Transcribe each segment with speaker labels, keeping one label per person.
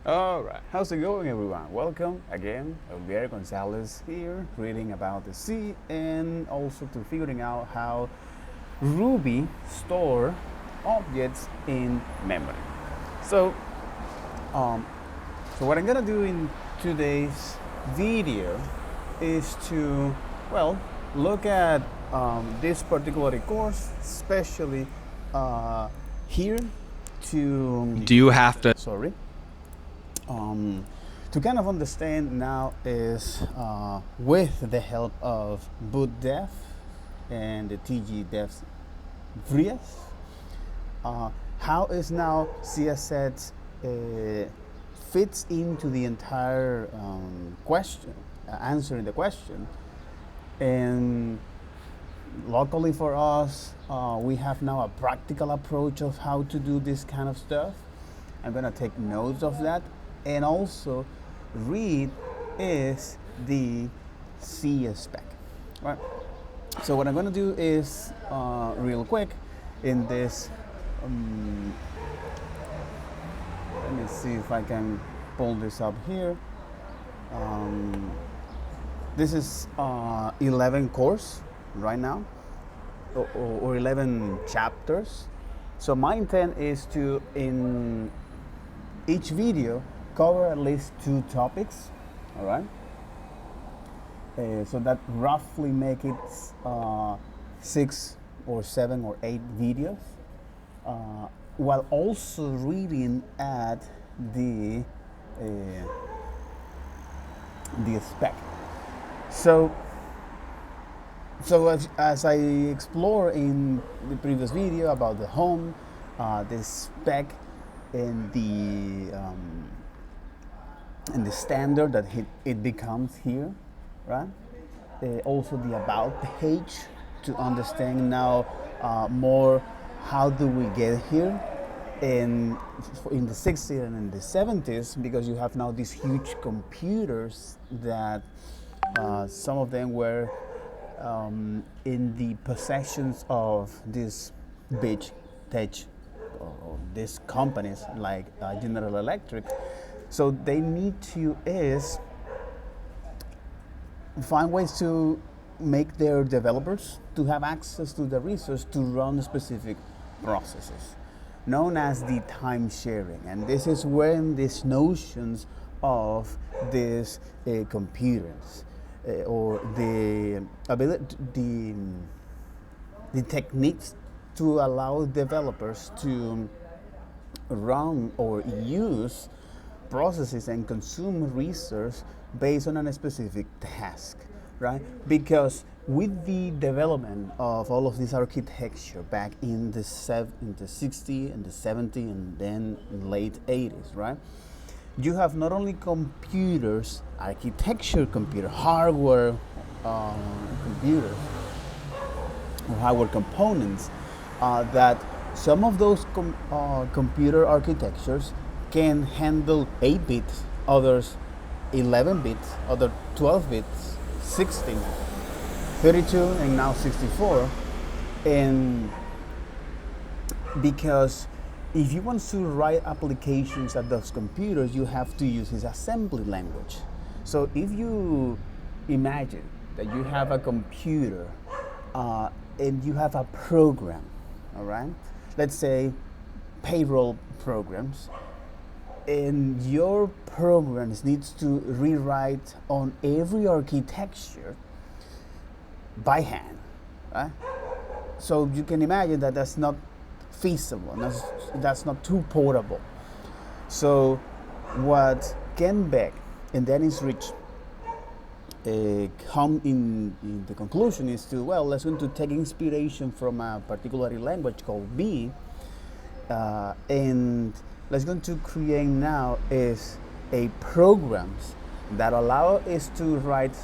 Speaker 1: All right, how's it going, everyone? Welcome again. Olivier Gonzalez here, reading about the C and also to figuring out how Ruby store objects in memory. So, um, so what I'm gonna do in today's video is to, well, look at this particular course, especially here to.
Speaker 2: Do you have to?
Speaker 1: Sorry. To kind of understand now is with the help of bootdev and the tgdev vries, how is now CSS fits into the entire question, answering the question. And luckily for us, we have now a practical approach of how to do this kind of stuff. I'm gonna take notes of that and also read is the C spec. Right. So what I'm gonna do is real quick in this. Let me see if I can pull this up here. This is 11 course right now, or 11 chapters. So my intent is to, in each video, cover at least 2 topics, all right? So that roughly make it 6 or 7 or 8 videos, while also reading at the spec. So as I explore in the previous video about the home, the spec, and the standard that it becomes here, right? Also the about page to understand now more how do we get here in the 60s and in the 70s, because you have now these huge computers that some of them were in the possessions of these big tech or these companies like General Electric. So they need to is find ways to make their developers to have access to the resource to run specific processes, known as the time sharing. And this is when these notions of these computers or the ability, the techniques to allow developers to run or use processes and consume resource based on a specific task, right? Because with the development of all of this architecture back in the 60s and the 70s and then late 80s, right? You have not only computers, architecture computer, hardware computers, or hardware components, that some of those computer architectures can handle 8 bits, others 11 bits, other 12 bits, 16, 32, and now 64. And because if you want to write applications at those computers, you have to use this assembly language. So if you imagine that you have a computer and you have a program, all right? Let's say payroll programs, and your programs needs to rewrite on every architecture by hand, right? So you can imagine that that's not feasible, and that's not too portable. So what Ken Beck and Dennis Rich come in the conclusion is to, well, let's going to take inspiration from a particular language called B, and let's going to create now is a programs that allow us to write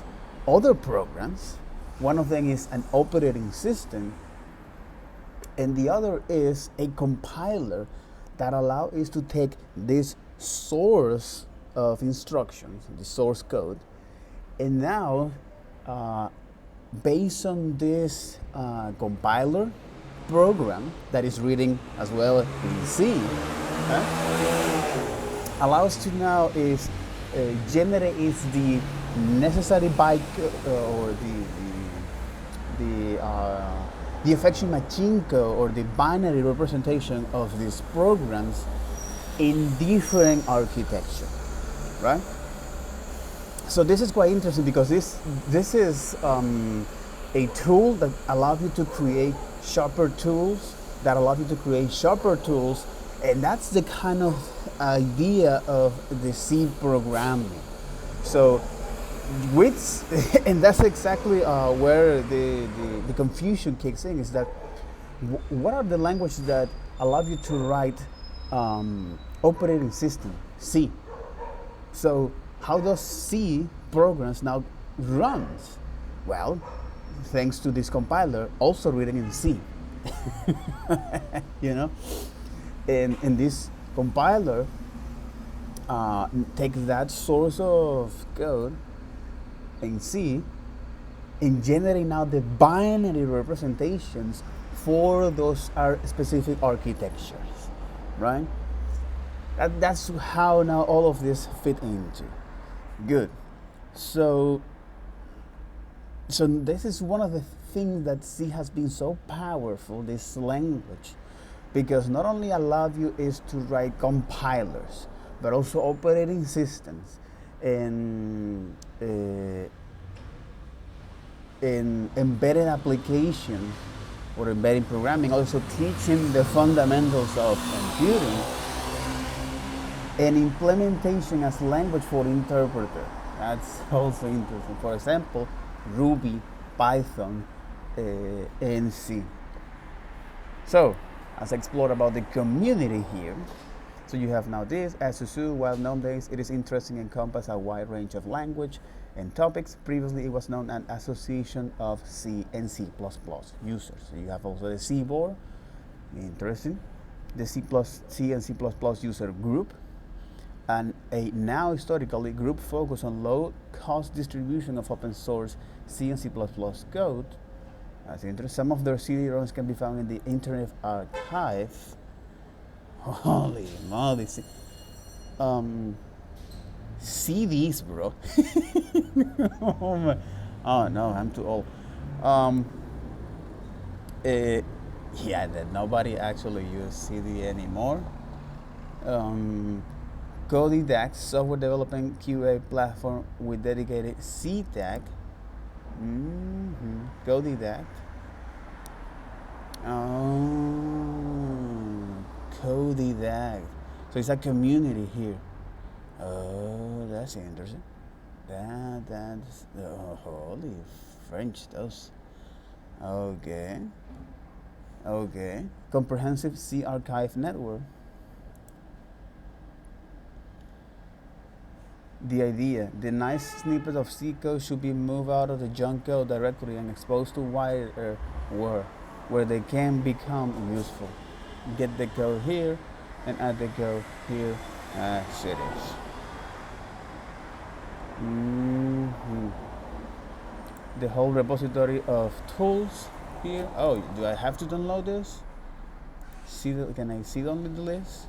Speaker 1: other programs. One of them is an operating system, and the other is a compiler that allow us to take this source of instructions, the source code, and now based on this compiler program that is reading as well in C, allows to now is generates the necessary byte or the affection machine code or the binary representation of these programs in different architecture, right? So this is quite interesting because this is a tool that allows you to create sharper tools, and that's the kind of idea of the C programming. So, and that's exactly where the confusion kicks in, is that what are the languages that allow you to write operating system, C? So how does C programs now runs? Well, thanks to this compiler, also written in C. You know, and this compiler takes that source of code in C and generating now the binary representations for those specific architectures, right? That's how now all of this fit into. Good. So this is one of the things that C has been so powerful, this language, because not only allows you is to write compilers, but also operating systems and in embedded applications or embedded programming, also teaching the fundamentals of computing and implementation as language for interpreter. That's also interesting. For example, Ruby, Python, and C. So, as I explored about the community here, so you have now this, as Susu, while nowadays it is interesting and encompass a wide range of language and topics. Previously it was known as Association of C and C++ users. So you have also the C board, interesting, the C and C++ user group, and a now historically group focused on low-cost distribution of open source C and C++ code. That's interesting. Some of their CD-ROMs can be found in the Internet Archive. Holy moly! CDs, bro. Oh no, I'm too old. Yeah, that nobody actually uses CD anymore. Codidact, software development QA platform with dedicated C tag. Codidact. Codidact. So it's a community here. Oh, that's interesting. That's holy French those. Okay. Comprehensive C archive network. The idea, the nice snippet of C code should be moved out of the junk code directory and exposed to wider where they can become useful. Get the code here and add the code here as it is. The whole repository of tools here. Oh, do I have to download this? Can I see only the list?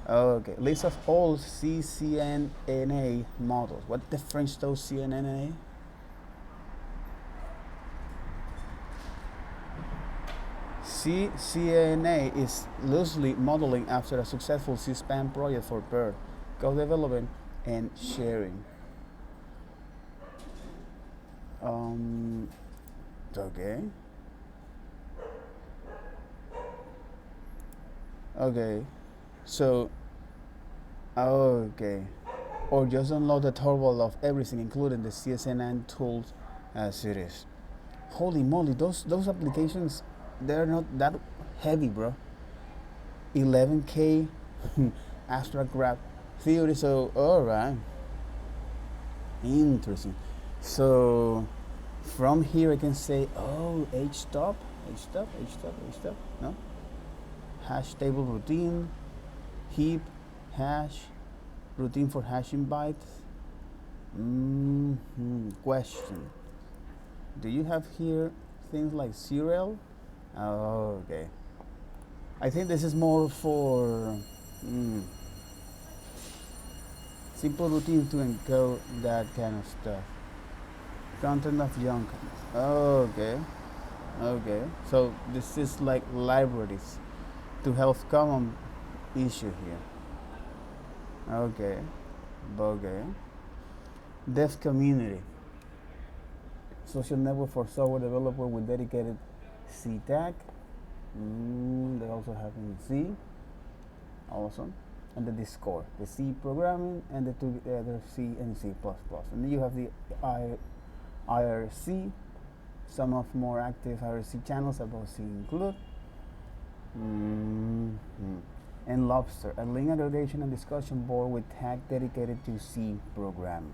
Speaker 1: Okay, list of all CCNA models. What the French does CNNA? CCNA is loosely modeling after a successful C-SPAN project for Perl, code development and sharing. Okay. So, or just download the tarball of everything, including the CSNN tools as it is. Holy moly, those applications, they're not that heavy, bro. 11K abstract graph theory. So, all right, interesting. So, from here I can say, oh, htop, no, hash table routine, heap, hash, routine for hashing bytes. Question. Do you have here things like serial? Oh, okay. I think this is more for Simple routine to encode that kind of stuff. Content of young. Okay. Okay. So this is like libraries to help common issue here. Okay. Okay. Dev community. Social network for software developer with dedicated C tag. They also have in C. Awesome. And the Discord, the C programming, and the two other C and C++. And then you have the IRC. Some of more active IRC channels about C include. And Lobster, a link aggregation and discussion board with tag dedicated to C programming.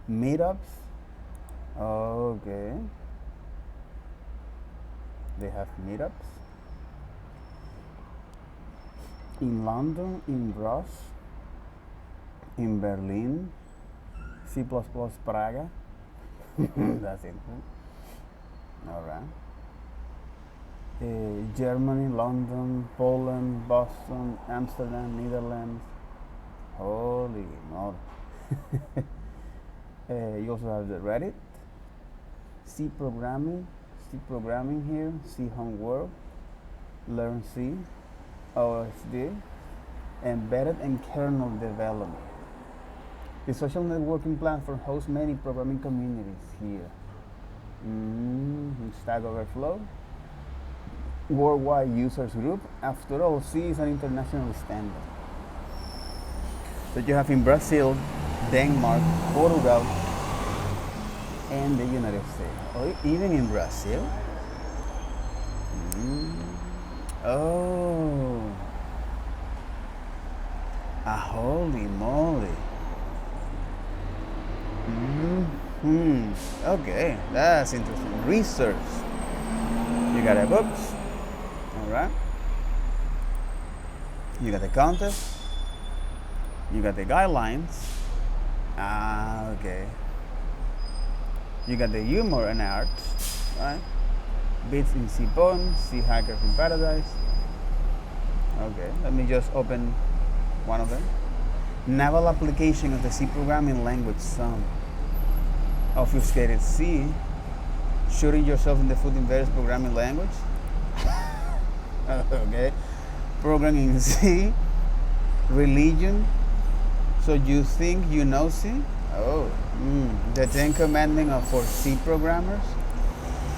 Speaker 1: Meetups. Okay. They have meetups in London, in Brussels, in Berlin, C++ Praga. That's it. All right. Germany, London, Poland, Boston, Amsterdam, Netherlands. Holy moly. You also have the Reddit, C programming here, C homework, learn C, OSD, embedded and kernel development. The social networking platform hosts many programming communities here. Stack Overflow, worldwide users group. After all, C is an international standard. So you have in Brazil, Denmark, Portugal, and the United States. Oh, even in Brazil? Oh. Holy moly. Okay, that's interesting. Research. You got the books. Alright. You got the contest. You got the guidelines. Okay. You got the humor and art, right? Bits in C poems, C hackers in paradise. Okay, let me just open one of them. Naval application of the C programming language some. Obfuscated C. Shooting yourself in the foot in various programming language. Okay. Programming in C. Religion. So you think you know C? Oh. The 10 Commandments for C programmers.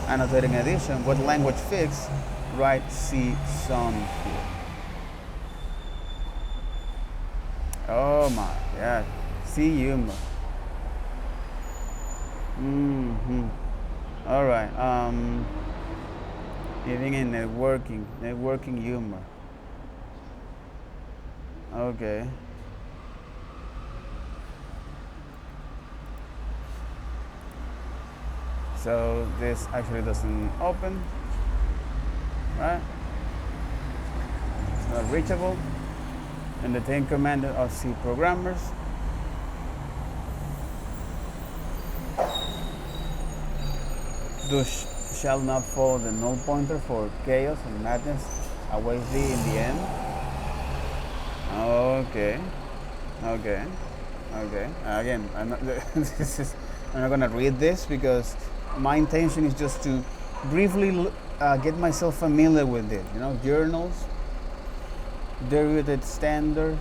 Speaker 1: Annotating edition. What language fix? Write C song here. Oh my God. C humor. All right. Living in networking humor. Okay. So this actually doesn't open, right? It's not reachable. And the 10 Commandments of C programmers. Thus shall not follow the null pointer for chaos and madness away thee in the end. Okay. Again, I'm not gonna read this because my intention is just to briefly get myself familiar with it. You know, journals, derivative standards,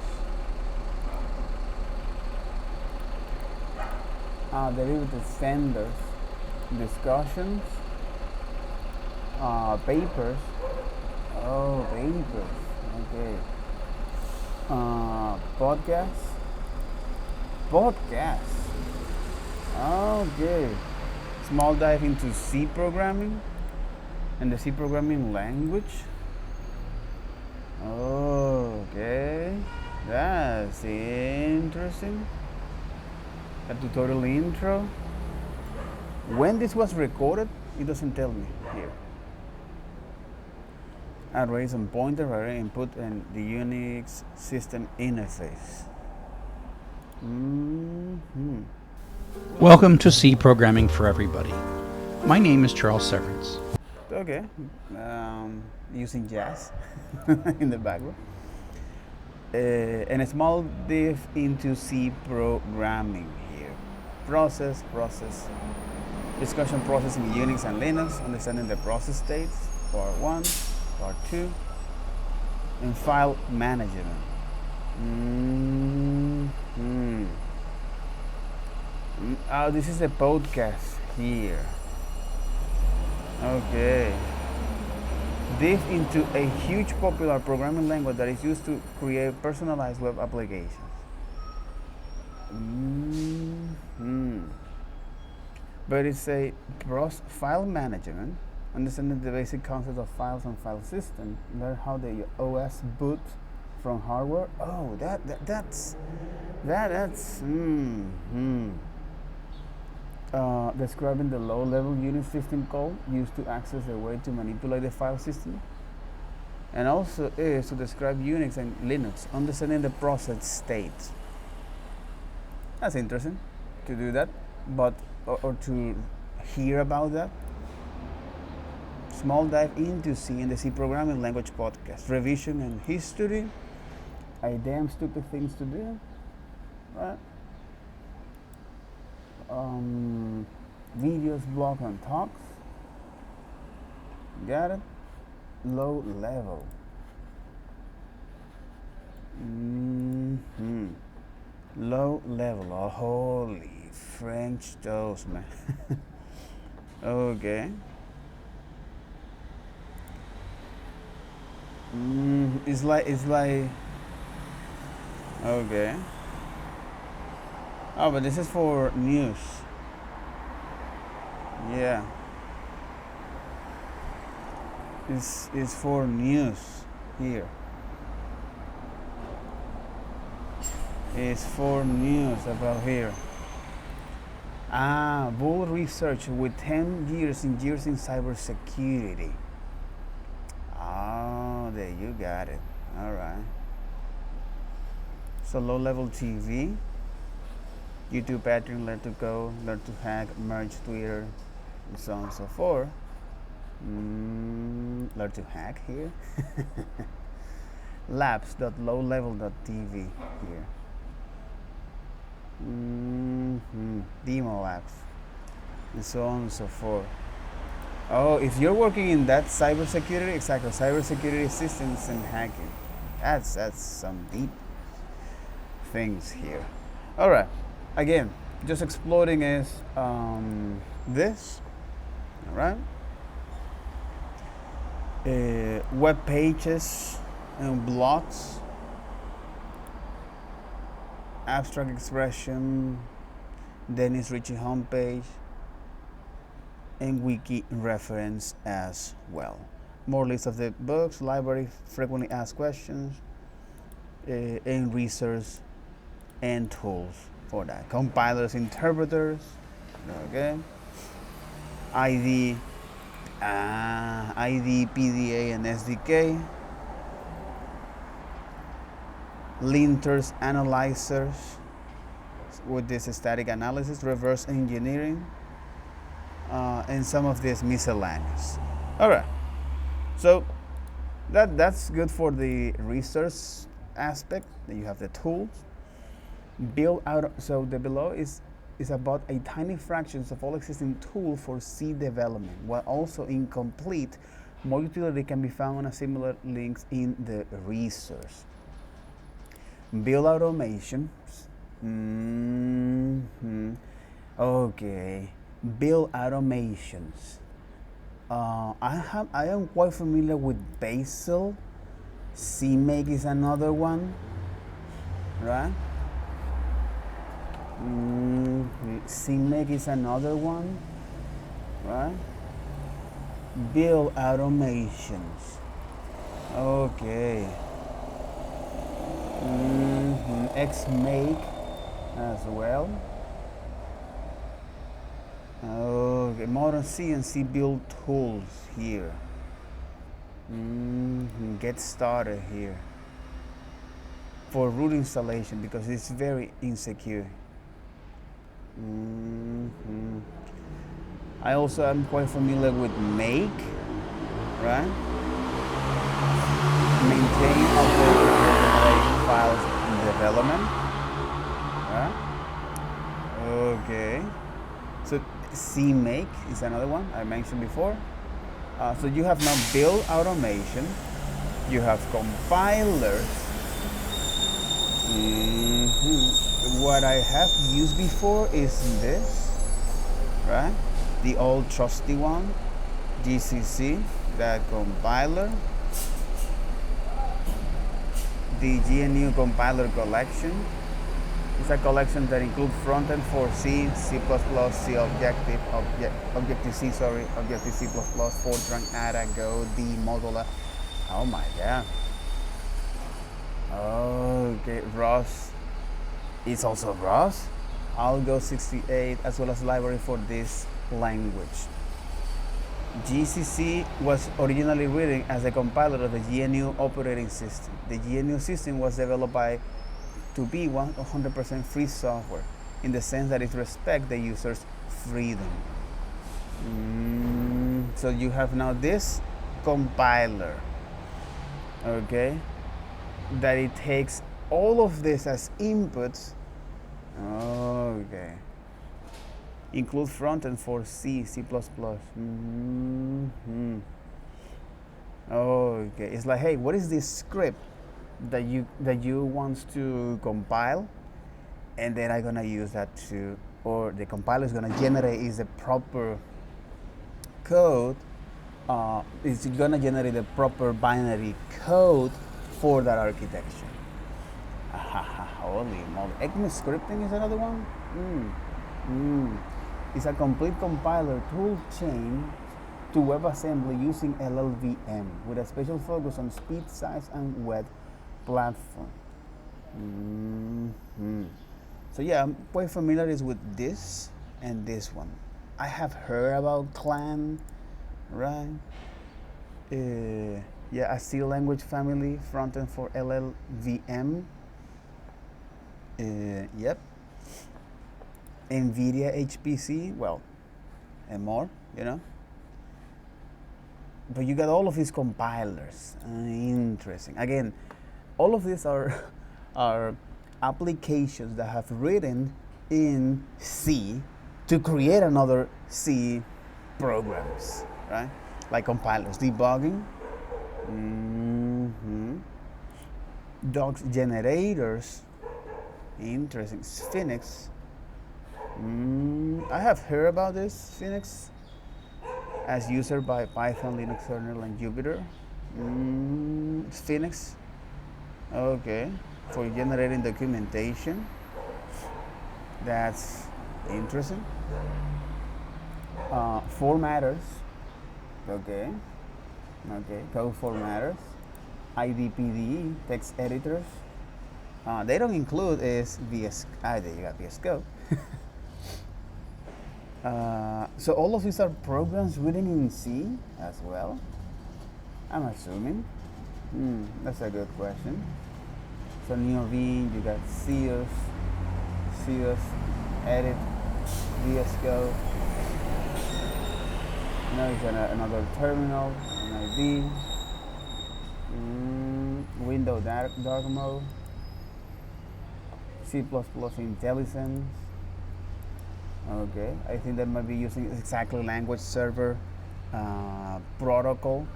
Speaker 1: discussions, papers. Oh, papers. Okay. Podcasts. Okay. Small dive into C programming and the C programming language. Okay. That's interesting. A tutorial intro. When this was recorded, it doesn't tell me here. Arrays and pointer, array input, and the Unix system interface.
Speaker 2: Welcome to C Programming for Everybody. My name is Charles Severance.
Speaker 1: Okay, using jazz in the background. and a small dive into C programming here. Process, discussion processing Unix and Linux, understanding the process states, part 1, part 2, and file management. Oh, this is a podcast here. Okay. Dive into a huge popular programming language that is used to create personalized web applications. But it's a file management, understanding the basic concept of files and file system, learn how the OS boot from hardware. Oh, that's describing the low-level Unix system code used to access a way to manipulate the file system, and also is to describe Unix and Linux, understanding the process state. That's interesting to do that, but or to hear about that. Small dive into C and the C programming language podcast, revision and history. A damn stupid things to do, right? Videos, blog, and talks. Got it? Low level. Low level. Oh, holy French toast, man. Okay. It's like. Okay. Oh, but this is for news. Yeah. It's for news here. It's for news about here. Bull research with 10 years in cybersecurity. Oh, there you got it. All right. So low-level TV. YouTube pattern, learn to code, learn to hack, merge Twitter, and so on and so forth. Learn to hack here. Labs.lowlevel.tv here. Demo labs, and so on and so forth. Oh, if you're working in that cybersecurity, exactly, cybersecurity systems and hacking, that's some deep things here. All right. Again, just exploding is this, all right? Web pages and blogs, abstract expression, Dennis Ritchie homepage, and wiki reference as well. More lists of the books, library, frequently asked questions, and research and tools for that. Compilers, interpreters, okay. ID, PDA, and SDK. Linters, analyzers with this static analysis, reverse engineering, and some of this miscellaneous. All right. So that's good for the research aspect. Then you have the tools. Build out. So the below is about a tiny fractions of all existing tools for C development, while also incomplete. More utility can be found on a similar links in the resource. Build automations. Okay. Build automations. I am quite familiar with Bazel. CMake is another one, right? CMake is another one, right? Build automations. Okay. Xmake as well. Okay, modern C and C build tools here. Get started here for root installation because it's very insecure. I also am quite familiar with Make, right? Maintain, upload, file development. Right? Okay. So CMake is another one I mentioned before. So you have now build automation. You have compilers. What I have used before is this, right? The old trusty one, GCC, that compiler. The GNU compiler collection. It's a collection that includes frontend for C, C++, C Objective-C, Objective-C++, Fortran, Ada, Go, D, Modular. Oh my god. Okay, ROS. It's also ROS. Algo 68, as well as library for this language. GCC was originally written as a compiler of the GNU operating system. The GNU system was developed to be 100% free software, in the sense that it respects the user's freedom. So you have now this compiler, okay, that it takes all of this as inputs. Okay. Include frontend for C, C++. Okay, it's like, hey, what is this script that you want to compile, and then I'm gonna use that to, or the compiler is gonna generate is the proper code. It's gonna generate the proper binary code for that architecture. Holy moly! ECMAScripting is another one. It's a complete compiler tool chain to WebAssembly using LLVM with a special focus on speed, size, and web platform. So yeah, I'm quite familiar with this and this one. I have heard about Clan, right? Yeah, a C language family frontend for LLVM. Yep. NVIDIA HPC, well, and more, you know. But you got all of these compilers. Interesting. Again, all of these are applications that have written in C to create another C programs, right? Like compilers, debugging, docs generators. Interesting. Phoenix. I have heard about this Phoenix as user by Python, Linux kernel, and Jupyter. Phoenix. Okay, for generating documentation. That's interesting. Formatters. Okay. Code formatters. IDPDE text editors. They don't include is Vscode. There you got Vscode. So all of these are programs written in C as well, I'm assuming. That's a good question. So NeoV, you got Sears, Edit, VSCode. Now it's another terminal, an ID. Window dark mode. C++ IntelliSense. Okay, I think they might be using exactly language server protocol.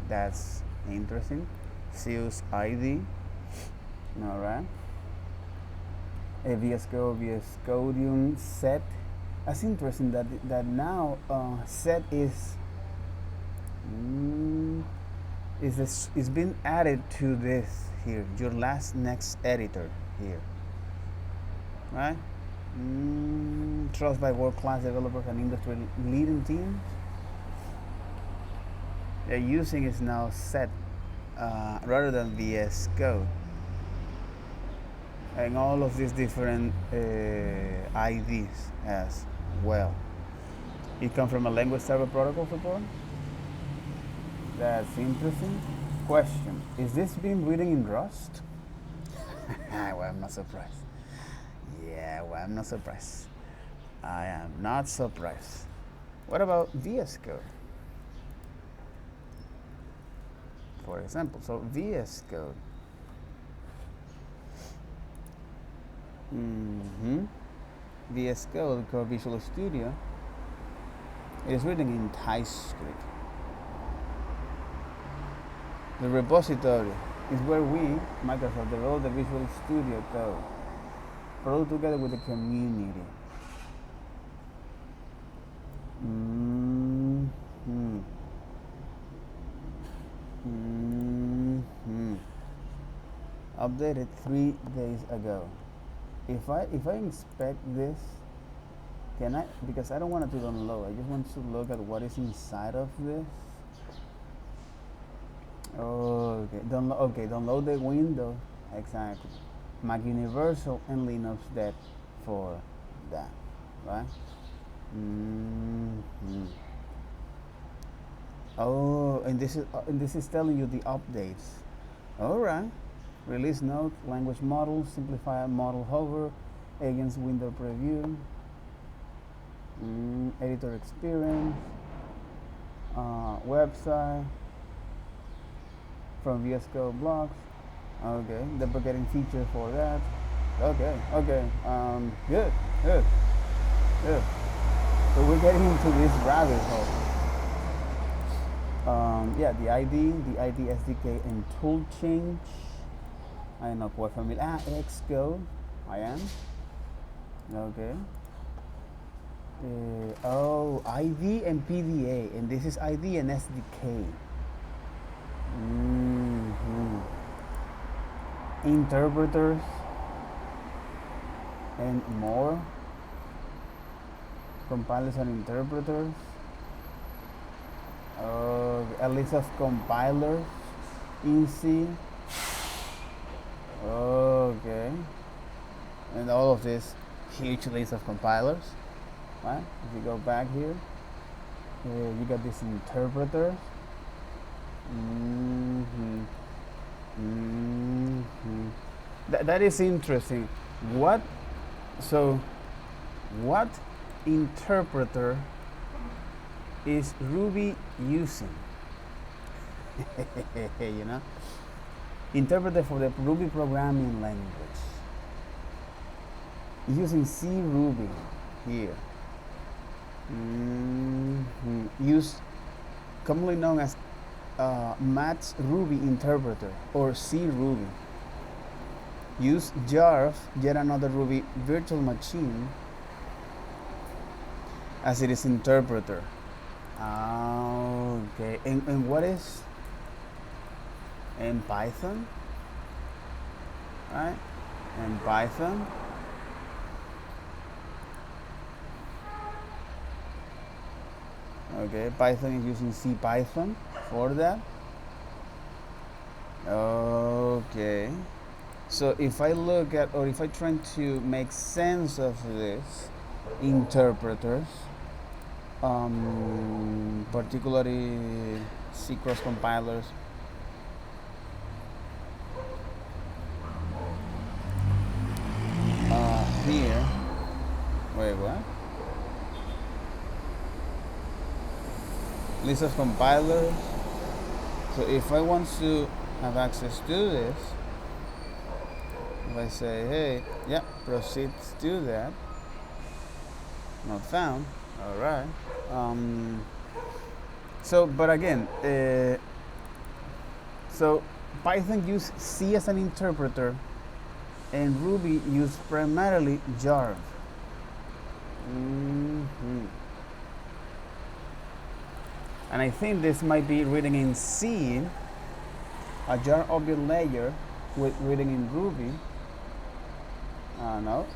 Speaker 1: That's interesting. Zeus ID. All right. VSCodium set. That's interesting that now set is been added to this here. Your last next editor here. Right. Trust by world-class developers and industry leading teams. They're using is now set rather than VS Code, and all of these different IDs as well. It comes from a language server protocol support. That's interesting. Question: is this being written in Rust? Well, I'm not surprised. Yeah, well, I'm not surprised. I am not surprised. What about VS Code? For example, so VS Code. Vscode, Core Visual Studio, it is written in TypeScript. The repository is where we, Microsoft, develop the Visual Studio code, produced together with the community. Updated 3 days ago. If I inspect this, can I? Because I don't want it to download. I just want to look at what is inside of this. Okay, download the window. Exactly. Mac Universal and Linux Dev for that, right? Oh, and this is telling you the updates. All right. Release note, language model, simplify model hover, against window preview, editor experience, website from Vscode blogs. Okay, deprecating feature for that. Okay. Good. So we're getting into this rabbit hole. Yeah, the ID SDK and tool change. I am not quite familiar. Xcode, I am. Okay. ID and PDA, and this is ID and SDK. Interpreters and more. Compilers and interpreters. A list of compilers in C. Okay. And all of this huge list of compilers. Right? If you go back here, you got this interpreter. That is interesting. What interpreter is Ruby using? You know, interpreter for the Ruby programming language. Using C Ruby here. Use commonly known as Match Ruby interpreter or C Ruby. Use YARV, yet another Ruby virtual machine, as it is interpreter. Okay, and what is in Python? Right, and Python. Okay, Python is using CPython for that. Okay, so if I look at, or if I try to make sense of this interpreters, particularly C cross compilers, here, wait, what? List of compilers. So if I want to have access to this, if I say, hey, yeah, proceed to that, not found, all right. So, but again, so Python use C as an interpreter, and Ruby use primarily YARV. And I think this might be written in C, a YARV object layer with written in Ruby. No,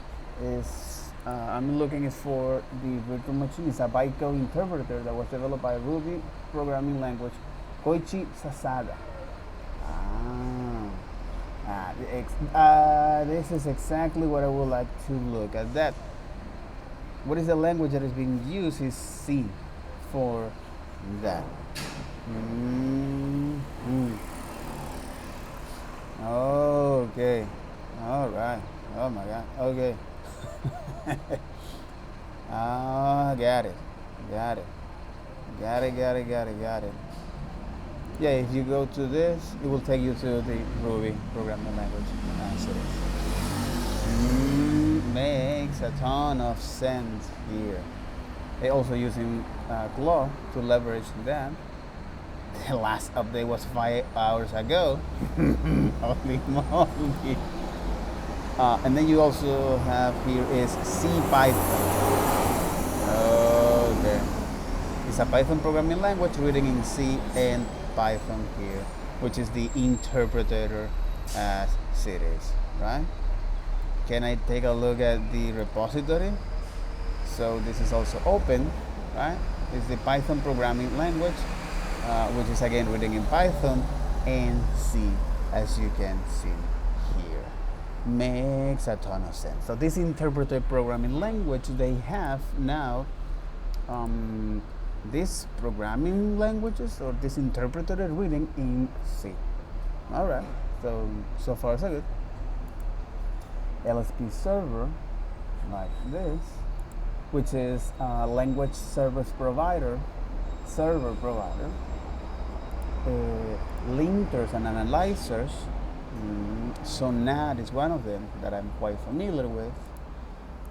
Speaker 1: I'm looking for the virtual machine. It's a bytecode interpreter that was developed by Ruby programming language Koichi Sasada. This is exactly what I would like to look at. That. What is the language that is being used is C for that. Okay. All right. Oh my God. Okay. Got it. Yeah, if you go to this, it will take you to the Ruby programming language. As it is. makes a ton of sense here. They're also using Claw to leverage that. The last update was 5 hours ago. Holy moly. And then you also have here is CPython. Okay. It's a Python programming language written in C and Python here, which is the interpreter as it is, right? Can I take a look at the repository? So this is also open, right? It's the Python programming language, which is again written in Python and C, as you can see here. Makes a ton of sense. So this interpreter programming language, they have now these programming languages or this interpreter written in C. All right. So far so good. LSP server, like this, which is a language service provider, linkers and analyzers. Sonat is one of them that I'm quite familiar with.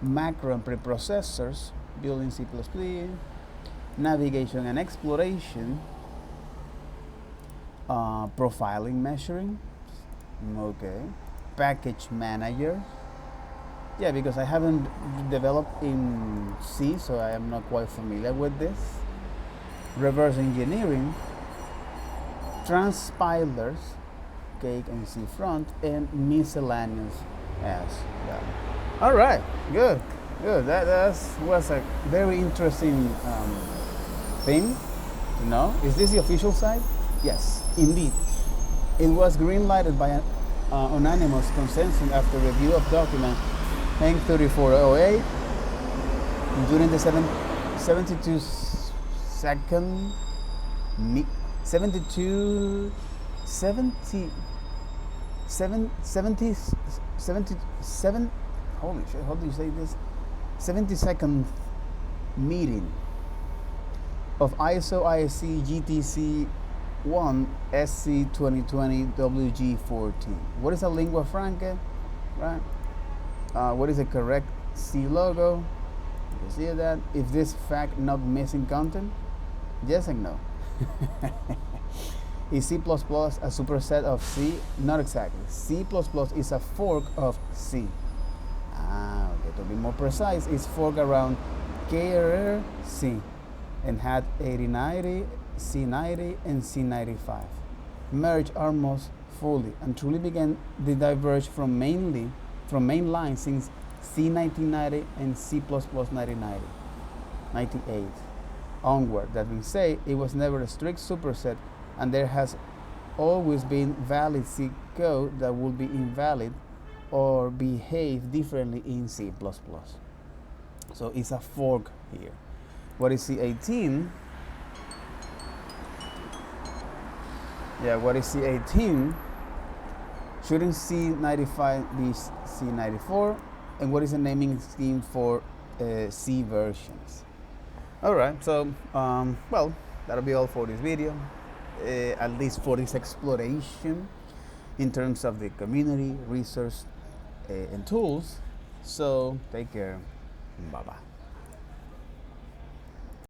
Speaker 1: Macro and preprocessors, building C++, navigation and exploration, profiling measuring, okay, package manager. Yeah, because I haven't developed in C, so I am not quite familiar with this. Reverse engineering, transpilers, cake and C front, and miscellaneous as well. All right, good. That was a very interesting thing to know. Is this the official site? Yes, indeed. It was green-lighted by an unanimous consensus after review of document Hang 3408 during the 72 second 72 70 77 holy shit, how do you say this, 72nd meeting of ISO ISC GTC 1 SC 2020 WG14. What is a lingua franca, right? What is the correct C logo? You see that? Is this fact not missing content? Yes and no. Is C++ a superset of C? Not exactly. C++ is a fork of C. Okay, to be more precise, it's fork around KRR C and had 8090, C90, and C95. Merged almost fully and truly began to diverge from main line since C1990 and C++ 98 onward. That we say it was never a strict superset, and there has always been valid C code that would be invalid or behave differently in C++. So it's a fork here. What is C18? Yeah, what is C18? Shouldn't C95 be C94? And what is the naming scheme for C versions? All right, so well, that'll be all for this video, at least for this exploration in terms of the community, research, and tools. So take care. Bye-bye.